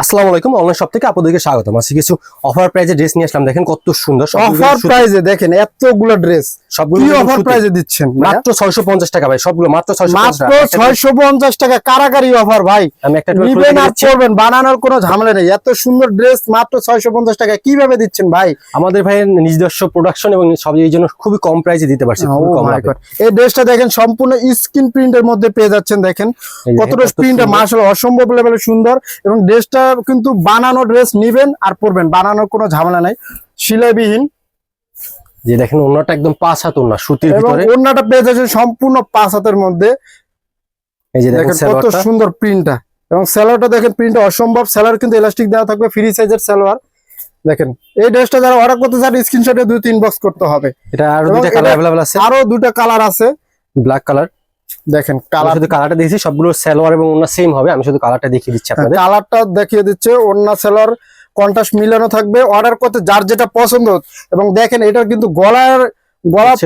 আসসালামু আলাইকুম online shop থেকে আপনাদেরকে স্বাগতম। আজকে কিছু অফার প্রাইজে ড্রেস নিয়ে আসলাম। দেখেন কত সুন্দর অফার প্রাইজে, দেখেন এতগুলো ড্রেস সবগুলো কি অফার প্রাইজে দিচ্ছেন? মাত্র 650 টাকা ভাই, সবগুলো মাত্র 650 টাকা। কারাকারি অফার ভাই, আমি একটা নিবেন আর করবেন, বানানোর কোনো ঝামেলা নেই। এত সুন্দর ড্রেস মাত্র 650 টাকা কিভাবে দিচ্ছেন ভাই? আমাদের ভাইয়ের নিজস্ব প্রোডাকশন এবং সব এই জন্য খুবই কম প্রাইসে দিতে পারছি, খুবই কম লাভে। এই ড্রেসটা দেখেন সম্পূর্ণ স্ক্রিন প্রিন্টের মধ্যে পেয়ে যাচ্ছেন। দেখেন কতটা প্রিন্টটা মাশাআল্লাহ অসম্ভব লেভেলে সুন্দর। এবং ড্রেসটা কিন্তু বানানো ড্রেস, নিবেন আর পরবেন, বানানোর কোনো ঝামেলা নাই, সেলাইবিহীন। যে দেখেন ওন্নাটা একদম 5 হাত ওন্না, সুতির ভিতরে। এবং ওন্নাটা পেয়ে যাচ্ছেন সম্পূর্ণ 5 হাতের মধ্যে। এই যে দেখেন কত সুন্দর প্রিন্টটা, এবং সেলোয়ারটা দেখেন, প্রিন্টটা অসম্ভব। সেলোয়ার কিন্তু ইলাস্টিক দেওয়া থাকবে, ফ্রি সাইজের সেলোয়ার। দেখেন এই ড্রেসটা যারা অর্ডার করতে চান স্ক্রিনশটে 2-3 ইনবক্স করতে হবে। এটা আরো দুটো কালার अवेलेबल আছে, আরো দুটো কালার আছে। ব্ল্যাক কালার, দেখেন কালার, শুধু কালারটা দিয়েছি, সবগুলো সেলোয়ার এবং ওন্না সেম হবে। আমি শুধু কালারটা দেখিয়ে দিচ্ছি আপনাদের। কালারটা দেখিয়ে দিচ্ছে, ওন্না সেলোয়ার কন্ট্রাস্ট মিলানো থাকবে। অর্ডার করতে যার যেটা পছন্দ। এবং দেখেন এটা কিন্তু গলার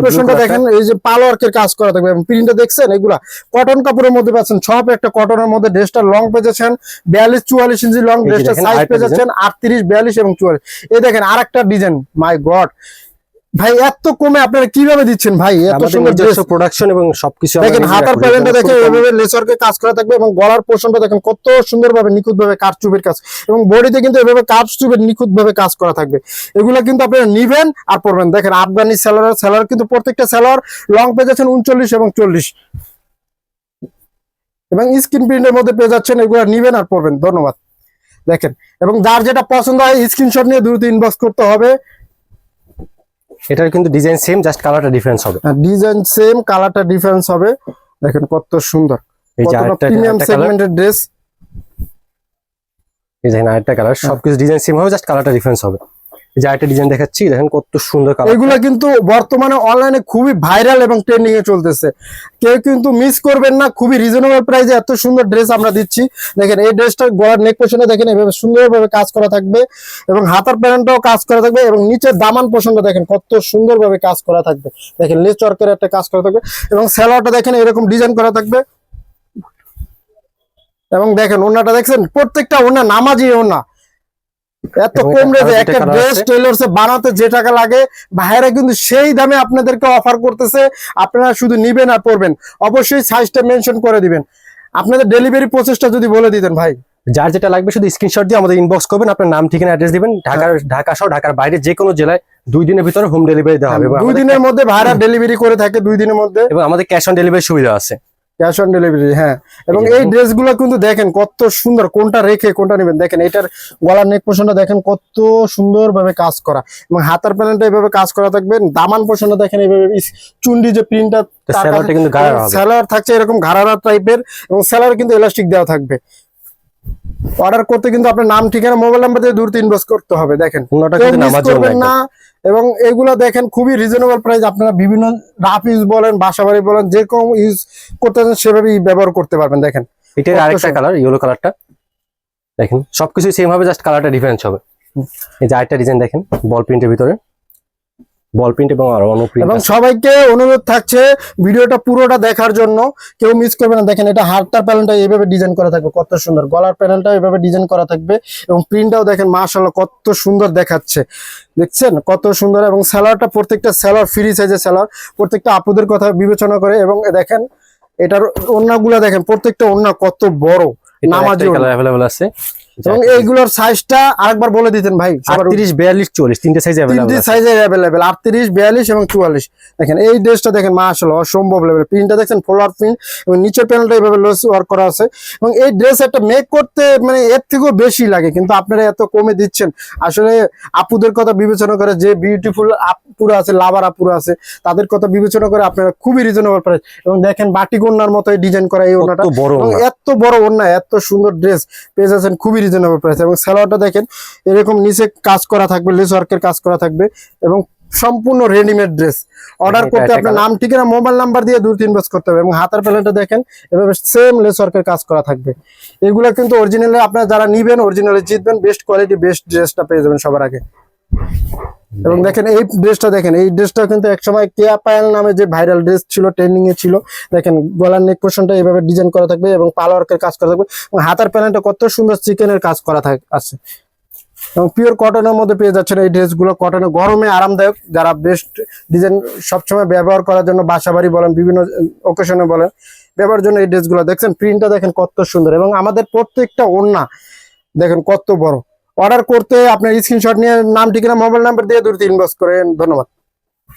পোরশনটা দেখেন, এই যে পালোয়ার্কের কাজ করা থাকবে। এবং প্রিন্টটা দেখছেন, এগুলা কটন কাপড়ের মধ্যে পাচ্ছেন, সব একটা কটনের মধ্যে। ড্রেসটা লং পেয়েছেন 42-44 ইঞ্চি লং। ড্রেসটা সাইজ পেয়েছেন 38, 42 এবং 44। এই দেখেন আরেকটা ডিজাইন, মাই গড ভাই এত কমে আপনারা কিভাবে দিচ্ছেন ভাই? এত সুন্দর ড্রেস, প্রোডাকশন এবং সবকিছু। দেখেন হাতার প্যানেলটা দেখেন এভাবে লেসারকে কাজ করা থাকবে। এবং গলার পোরশনটা দেখেন কত সুন্দরভাবে নিখুঁতভাবে কারচুপির কাজ। এবং বডিতে কিন্তু এভাবে কারচুপির নিখুঁতভাবে কাজ করা থাকবে। এগুলা কিন্তু আপনারা নিবেন আর পরবেন। দেখেন আফগানি সেলার কিন্তু প্রত্যেকটা সেলার লং পেয়ে যাচ্ছেন 39 এবং 40 এবং স্ক্রিন প্রিন্টের মধ্যে পেয়ে যাচ্ছেন। এগুলা নিবেন আর পরবেন। ধন্যবাদ। দেখেন, এবং যার যেটা পছন্দ হয় স্ক্রিনশট নিয়ে দ্রুত ইনবক্স করতে হবে। এটার কিন্তু ডিজাইন সেম, জাস্ট কালারটা ডিফারেন্স হবে। ডিজাইন সেম, কালারটা ডিফারেন্স হবে। দেখেন কত সুন্দর, এই যে আরেকটা প্রিমিয়াম সেগমেন্টের ড্রেস। এই দেখেন আরেকটা কালার, সবকিছু ডিজাইন সেম হবে, জাস্ট কালারটা ডিফারেন্স হবে। এই যে আরেকটা ডিজাইন দেখাচ্ছি, দেখেন কত সুন্দর কালার। এগুলা কিন্তু বর্তমানে অনলাইনে খুবই ভাইরাল এবং ট্রেন্ডিং এ চলতেছে। কেউ কিন্তু মিস করবেন না, খুবই রিজনেবল প্রাইসে এত সুন্দর ড্রেস আমরা দিচ্ছি। দেখেন এই ড্রেসটা গলার নেক পোরশনে দেখেন এভাবে সুন্দরভাবে কাজ করা থাকবে। এবং হাতার প্যানেলটাও কাজ করা থাকবে। এবং নিচের দামান পোরশনটা দেখেন কত সুন্দরভাবে কাজ করা থাকবে। দেখেন লেস ওয়ার্কের একটা কাজ করা থাকবে। এবং সালোয়ারটা দেখেন এরকম ডিজাইন করা থাকবে। এবং দেখেন ওন্নাটা দেখছেন, প্রত্যেকটা ওন্না নামাজি ওন্না। এত কম রেটে একটা ড্রেস টেইলরসে বানাতে যে টাকা লাগে, বাইরে কিন্তু সেই দামে আপনাদেরকে অফার করতেছে। আপনারা শুধু নিবেন আর পরবেন। অবশ্যই সাইজটা মেনশন করে দিবেন। আপনাদের ডেলিভারি প্রসেসটা যদি বলে দিতেন ভাই। যার যেটা লাগবে শুধু স্ক্রিনশট দিয়ে আমাদের ইনবক্স করবেন, আপনার নাম ঠিকানা অ্যাড্রেস দিবেন। ঢাকা সহ ঢাকার বাইরে যে কোনো জেলায় 2 দিনের ভিতরে হোম ডেলিভারি দেওয়া হবে। 2 দিনের মধ্যে ভাড়া ডেলিভারি করে থাকে, 2 দিনের মধ্যে। এবং আমাদের ক্যাশ অন ডেলিভারি সুবিধা আছে, ক্যাশ অন ডেলিভারি। হ্যাঁ, এবং এই ড্রেসগুলো কিন্তু দেখেন কত সুন্দর, কোনটা রেখে কোনটা নেবেন। দেখেন এটার গলার নেক পোরশনটা দেখেন কত সুন্দরভাবে কাজ করা। এবং হাতার প্যানেলটা এভাবে কাজ করা থাকবে। দামান পোরশনটা দেখেন এভাবে চুন্ডি যে প্রিন্টটা, সেলারটা কিন্তু গাঢ় হবে। সেলার থাকছে এরকম ঘাড়ারা টাইপের। এবং সেলার কিন্তু ইলাস্টিক দেওয়া থাকবে। অর্ডার করতে কিন্তু আপনার নাম ঠিকানা মোবাইল নাম্বার দিয়ে দ্রুত ইনবক্স করতে হবে। দেখেন করবেন না। এবং এগুলা দেখেন খুবই রিজনেবল প্রাইস। আপনারা বিভিন্ন রাফ ইউজ বলেন, বাসাবাড়ি বলেন, যে কোনো ইউজ করতে চান সেভাবেই ব্যবহার করতে পারবেন। দেখেন এটার আরেকটা কালার, ইয়েলো কালারটা দেখেন, সবকিছু সেম হবে, জাস্ট কালারটা ডিফারেন্স হবে। এই যে আরেকটা ডিজাইন দেখেন, বল প্রিন্টের ভিতরে, বল প্রিন্ট এবং আরো অন্য প্রিন্ট। এবং সবাইকে অনুরোধ থাকছে ভিডিওটা পুরোটা দেখার জন্য, কেউ মিস করবে না। দেখেন এটা হাতার প্যানেলটা এইভাবে ডিজাইন করা থাকবে, কত সুন্দর। গলার প্যানেলটা এইভাবে ডিজাইন করা থাকবে। এবং প্রিন্টটাও দেখেন মাশাআল্লাহ কত সুন্দর দেখাচ্ছে, দেখছেন কত সুন্দর। এবং সালোয়ারটা প্রত্যেকটা সালোয়ার ফ্রি সাইজের সালোয়ার, প্রত্যেকটা আপুদের কথা বিবেচনা করে। এবং দেখেন এটার ওন্নাগুলো দেখেন, প্রত্যেকটা ওন্না কত বড়, নামাজি কালার अवेलेबल আছে। এবং এইগুলোর সাইজটা আরেকবার বলে দিতেন ভাই। 38, 42, 44 তিনটে সাইজ अवेलेबल আছে। তিনটে সাইজে अवेलेबल, 38, 42 এবং 44। দেখেন এই ড্রেসটা দেখেন মাশাআল্লাহ অসম্ভব লেভেল। প্রিন্টটা দেখেন ফ্লোরাল প্রিন্ট, এবং নিচের প্যানেলটা এইভাবে লেস ওয়ার্ক করা আছে। এবং এই ড্রেস একটা মেক করতে মানে এর থেকেও বেশি লাগে, কিন্তু আপনারা এত কমে দিচ্ছেন। আসলে আপুদের কথা বিবেচনা করে, যে বিউটিফুল আপুরা আছে, লাভার আপুরা আছে, তাদের কথা বিবেচনা করে আপনারা খুবই রিজনেবল প্রাইস। এবং দেখেন বাটিক ওন্নার মতো ডিজাইন করা এই ওন্নাটা, এত বড় ওন্না, এত সুন্দর ড্রেস পেয়ে যাচ্ছেন খুবই রিজনেবল প্রাইস। এবং সালোয়ারটা দেখেন এরকম নিচে কাজ করা থাকবে, লেস ওয়ার্কের কাজ করা থাকবে। এবং সম্পূর্ণ রেডিমেড ড্রেস। অর্ডার করতে আপনার নাম ঠিকানা মোবাইল নাম্বার দিয়ে দ্রুত ইনবক্স করতে হবে। এবং হাতার প্যানেলটা দেখেন এভাবে সেম লেস ওয়ার্কের কাজ করা থাকবে। এগুলা কিন্তু অরিজিনালি আপনারা যারা নিবেন, অরিজিনালি জিতবেন, বেস্ট কোয়ালিটি বেস্ট ড্রেসটা পেয়ে যাবেন সবার আগে। এবং দেখেন এই ড্রেসটা দেখেন, এই ড্রেসটা কিন্তু একসময় কেয়া পায়েল নামে যে ভাইরাল ড্রেস ছিল, ট্রেন্ডিং এ ছিল। দেখেন গলার নেক পোর্শনটা এইভাবে ডিজাইন করা থাকবে এবং পালোয়ার্কের কাজ করা থাকবে এবং হাতার প্যানেলটা কত সুন্দর চিকেনের কাজ করা আছে এবং পিওর কটনের মধ্যে পেয়ে যাচ্ছেন এই ড্রেসগুলো। কটনে গরমে আরামদায়ক, যারা বেস্ট ডিজাইন সবসময় ব্যবহার করার জন্য, বাসাবাড়ি বলেন বিভিন্ন অকেশনে বলেন ব্যবহারের জন্য এই ড্রেসগুলো দেখছেন। প্রিন্টটা দেখেন কত সুন্দর এবং আমাদের প্রত্যেকটা ওড়না দেখেন কত বড়। অর্ডার করতে আপনার স্ক্রিনশট নিয়ে নাম ঠিকানা মোবাইল নাম্বার দিয়ে দ্রুত ইনবক্স করেন। ধন্যবাদ।